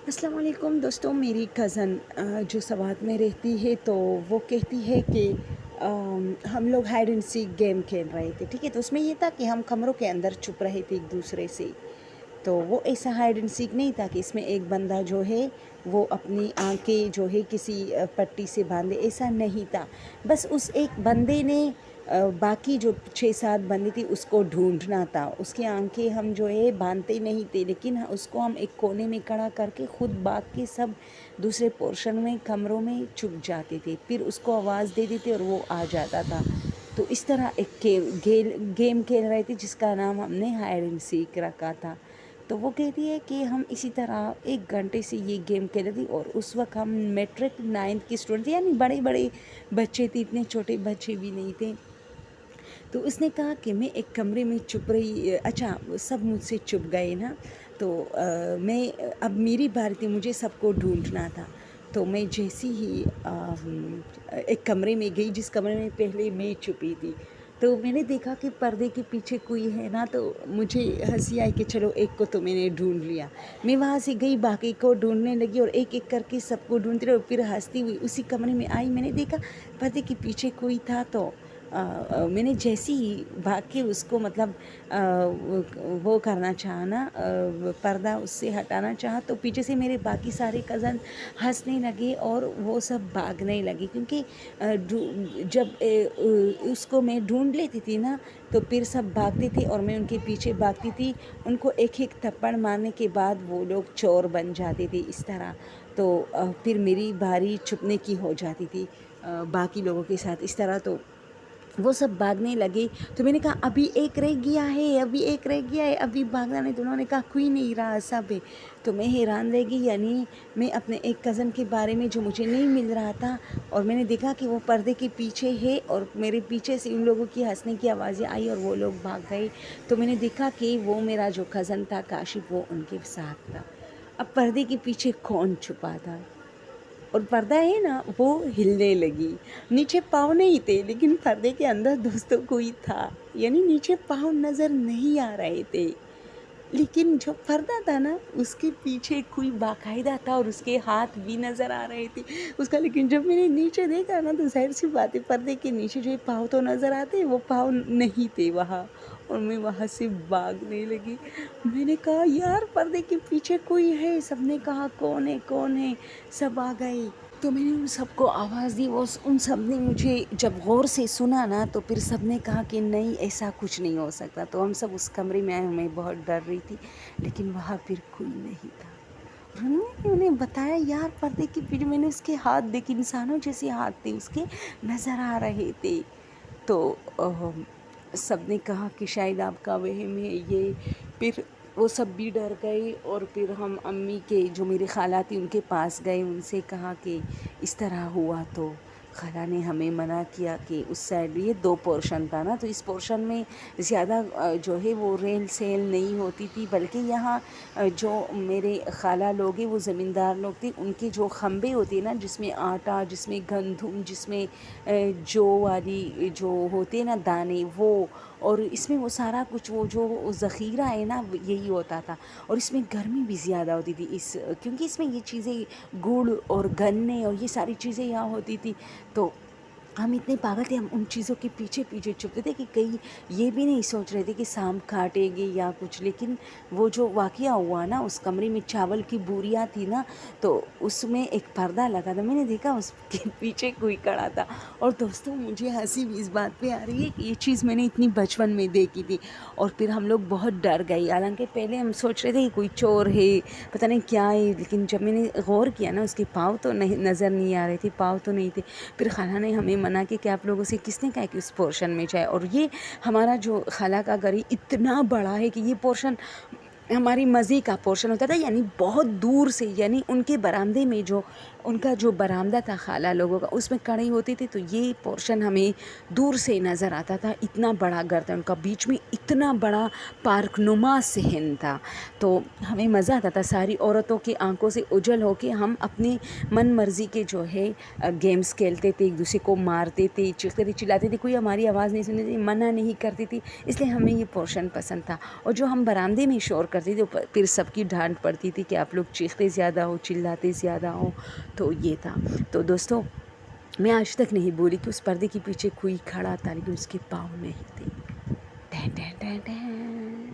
अस्सलाम वालेकुम दोस्तों। मेरी कज़न जो सवात में रहती है तो वो कहती है कि हम लोग हाइड एंड सीक गेम खेल रहे थे। ठीक है, तो उसमें ये था कि हम कमरों के अंदर छुप रहे थे एक दूसरे से। तो वो ऐसा हाइड एंड सीक नहीं था कि इसमें एक बंदा जो है वो अपनी आंखें जो है किसी पट्टी से बांधे, ऐसा नहीं था। बस उस एक बंदे ने बाकी जो 6-7 बंदी थी उसको ढूंढना था। उसकी आंखें हम जो है बांधते नहीं थे, लेकिन उसको हम एक कोने में खड़ा करके खुद भाग के सब दूसरे पोर्शन में कमरों में छुप जाते थे। फिर उसको आवाज़ दे देते और वो आ जाता था। तो इस तरह एक गेम खेल रहे थे जिसका नाम हमने हाइड एंड सीक रखा था। तो वो कहती है कि हम इसी तरह 1 घंटे से ये गेम खेल रहे थे और उस वक्त हम मैट्रिक 9th की स्टूडेंट थे, यानी बड़े बड़े बच्चे थे, इतने छोटे बच्चे भी नहीं थे। तो उसने कहा कि मैं एक कमरे में छुप रही, अच्छा सब मुझसे छुप गए ना, तो मैं अब मेरी बारी थी, मुझे सबको ढूंढना था। तो मैं जैसी ही एक कमरे में गई जिस कमरे में पहले मैं छुपी थी। तो मैंने देखा कि पर्दे के पीछे कोई है ना, तो मुझे हंसी आई कि चलो एक को तो मैंने ढूंढ लिया। मैं वहाँ से गई, बाकी को ढूंढने लगी और एक एक करके सबको ढूंढती रही और फिर हंसती हुई उसी कमरे में आई। मैंने देखा पर्दे के पीछे कोई था, तो मैंने जैसे ही भाग के उसको मतलब वो करना चाहा ना, पर्दा उससे हटाना चाहा, तो पीछे से मेरे बाकी सारे कज़न हंसने लगे और वो सब भागने लगे। क्योंकि जब उसको मैं ढूंढ लेती थी ना, तो फिर सब भागते थे और मैं उनके पीछे भागती थी। उनको एक एक थप्पड़ मारने के बाद वो लोग चोर बन जाते थे इस तरह। तो फिर मेरी बारी छुपने की हो जाती थी बाकी लोगों के साथ इस तरह। तो वो सब भागने लगे। तो मैंने कहा अभी एक रह गया है, अभी एक रह गया है, अभी भागना नहीं। तो उन्होंने कहा कोई नहीं रहा सब है। तो मैं हैरान रह गई, यानी मैं अपने एक कज़न के बारे में जो मुझे नहीं मिल रहा था, और मैंने देखा कि वो पर्दे के पीछे है और मेरे पीछे से उन लोगों की हंसने की आवाज़ें आई और वो लोग भाग गए। तो मैंने देखा कि वो मेरा जो कज़न था काशिफ, वो उनके साथ था। अब पर्दे के पीछे कौन छुपा था? और पर्दा है ना वो हिलने लगी। नीचे पाँव नहीं थे, लेकिन पर्दे के अंदर दोस्तों कोई था, यानी नीचे पाँव नज़र नहीं आ रहे थे, लेकिन जो पर्दा था ना उसके पीछे कोई बाकायदा था और उसके हाथ भी नज़र आ रहे थे उसका। लेकिन जब मैंने नीचे देखा ना, तो ज़ाहिर सी बात है पर्दे के नीचे जो पाँव तो नज़र आते, वो पाँव नहीं थे वहाँ। और मैं वहाँ से भागने लगी। मैंने कहा यार पर्दे के पीछे कोई है। सबने कहा कौन है कौन है, सब आ गए। तो मैंने उन सबको आवाज़ दी, वो उन सब ने मुझे जब गौर से सुना ना, तो फिर सब ने कहा कि नहीं ऐसा कुछ नहीं हो सकता। तो हम सब उस कमरे में आए, मैं बहुत डर रही थी, लेकिन वहाँ फिर कोई नहीं था। और उन्होंने उन्हें बताया यार पर्दे के पीछे, मैंने उसके हाथ देखे, इंसानों जैसे हाथ थे उसके, नज़र आ रहे थे। तो सब ने कहा कि शायद आपका वहम है ये। फिर वो सब भी डर गए और फिर हम अम्मी के जो मेरी खाला थी उनके पास गए, उनसे कहा कि इस तरह हुआ। तो खाला ने हमें मना किया कि उस साइड, ये 2 पोर्शन था ना, तो इस पोर्शन में ज़्यादा जो है वो रेल सेल नहीं होती थी, बल्कि यहाँ जो मेरे खाला लोग हैं वो ज़मींदार लोग थे। उनके जो खम्बे होते हैं ना, जिसमें आटा, जिसमें गंदम, जिसमें जौ वाली जो होते हैं ना दाने, वो, और इसमें वो सारा कुछ वो जो ज़ख़ीरा है ना यही होता था। और इसमें गर्मी भी ज़्यादा होती थी क्योंकि इसमें ये चीज़ें गुड़ और गन्ने और ये सारी चीज़ें यहाँ होती थी। तो हम इतने पागल थे, हम उन चीज़ों के पीछे पीछे छुपते थे कि कहीं ये भी नहीं सोच रहे थे कि सांप काटेंगे या कुछ। लेकिन वो जो वाक़या हुआ ना, उस कमरे में चावल की बोरियाँ थी ना, तो उसमें एक पर्दा लगा था, मैंने देखा उसके पीछे कोई खड़ा था। और दोस्तों मुझे हंसी भी इस बात पे आ रही है कि ये चीज़ मैंने इतनी बचपन में देखी थी। और फिर हम लोग बहुत डर गए, हालांकि पहले हम सोच रहे थे कि कोई चोर है, पता नहीं क्या है, लेकिन जब मैंने गौर किया ना, उसके पाँव तो नहीं नज़र नहीं आ रहे थे, पाँव तो नहीं थे। फिर खाला ने हमें मना किया कि आप लोगों से किसने कहा कि उस पोर्शन में जाए। और ये हमारा जो खाला का घर इतना बड़ा है कि ये पोर्शन हमारी मज़े का पोर्शन होता था, यानी बहुत दूर से, यानी उनके बरामदे में जो उनका जो बरामदा था खाला लोगों का, उसमें कढ़ाई होती थी, तो ये पोर्शन हमें दूर से नज़र आता था। इतना बड़ा घर था उनका, बीच में इतना बड़ा पार्क नुमा सहन था। तो हमें मज़ा आता था, सारी औरतों की आंखों से उजल होके हम अपनी मन मर्ज़ी के जो है गेम्स खेलते थे, एक दूसरे को मारते थे, चीखते थे, चिल्लाते थे, कोई हमारी आवाज़ नहीं सुनती थी, मना नहीं करती थी, इसलिए हमें ये पोर्शन पसंद था। और जो हम बरामदे में शोर करते थे, फिर सबकी डांट पड़ती थी कि आप लोग चीखते ज़्यादा हो, चिल्लाते ज़्यादा हो। तो ये था। तो दोस्तों, मैं आज तक नहीं बोली कि उस पर्दे के पीछे कोई खड़ा था, लेकिन उसके पाँव नहीं थे। Time time time time.